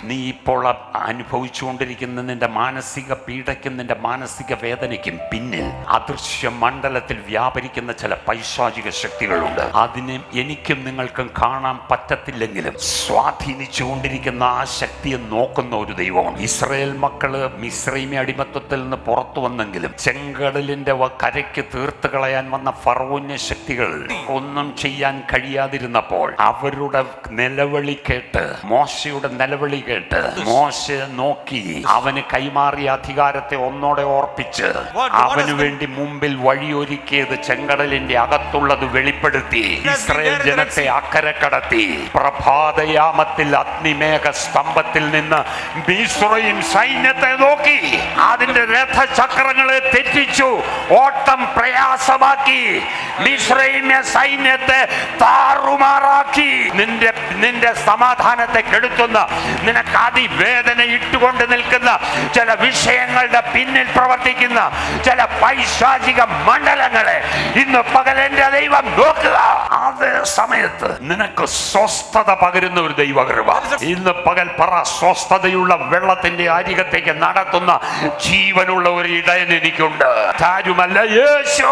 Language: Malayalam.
നീ ഇപ്പോൾ അനുഭവിച്ചുകൊണ്ടിരിക്കുന്ന നിന്റെ മാനസിക പീഡയ്ക്കും നിന്റെ മാനസിക വേദനയ്ക്കും പിന്നിൽ അദൃശ്യ മണ്ഡലത്തിൽ വ്യാപരിക്കുന്ന ചില പൈശാചിക ശക്തികളുണ്ട്. അതിനെ എനിക്കും നിങ്ങൾക്കും കാണാൻ പറ്റത്തില്ലെങ്കിലും സ്വാധീനിച്ചുകൊണ്ടിരിക്കുന്ന ആ ശക്തിയെ നോക്കുന്ന ഒരു ദൈവമാണ്. ഇസ്രായേൽ മക്കള് മിസ്രൈമി അടിമത്വത്തിൽ നിന്ന് പുറത്തു വന്നെങ്കിലും ചെങ്കടലിന്റെ കരയ്ക്ക് തീർത്ത് കളയാൻ വന്ന ഫറവോന്യ ശക്തികൾ ഒന്നും ചെയ്യാൻ കഴിയാതിരുന്നപ്പോൾ അവരുടെ നിലവിളി കേട്ട്, മോശയുടെ നിലവിളി കേട്ട് മോശ നോക്കി അവന് കൈമാറിയ അധികാരത്തെ ഒന്നോടെ ഓർപ്പിച്ച് അവന് വേണ്ടി മുമ്പിൽ വഴിയൊരുക്കിയത് ചെങ്കടലിന്റെ അകത്തുള്ളത് വെളിപ്പെടുത്തി ഇസ്രായേൽ ജനത്തെ അക്കരെ കടത്തി. പ്രഭാതയാമത്തിൽ അഗ്നിമേഘ സ്തംഭത്തിൽ നിന്ന് മിസ്രയീം സൈന്യത്തെ നോക്കി അതിന്റെ രഥചക്രങ്ങളെ തെറ്റിച്ചു, ഓട്ടം പ്രയാസമാക്കി, മിസ്രയീമ്യ സൈന്യത്തെ താറുമാറാക്കി. നിന്റെ സമാധാനത്തെ കെടുത്തുന്ന, നിനക്ക് അതിവേദന ഇട്ടുകൊണ്ട് നിൽക്കുന്ന ചില വിഷയങ്ങളുടെ പിന്നിൽ പ്രവർത്തിക്കുന്ന ചില പൈശാചിക മണ്ഡലങ്ങളെ ഇന്ന് പകൽ എന്റെ ദൈവം നോക്കുക. അതേ സമയത്ത് നിനക്ക് സ്വസ്ഥത പകരുന്ന ഒരു ദൈവകൃപ ഇന്ന് പകൽ പറ. സ്വസ്ഥതയുള്ള വെള്ളത്തിന്റെ അരികത്തേക്ക് നടത്തുന്ന ജീവനുള്ള ഒരു ഇടയൻ എനിക്കുണ്ട്. ആരുമല്ല, യേശു.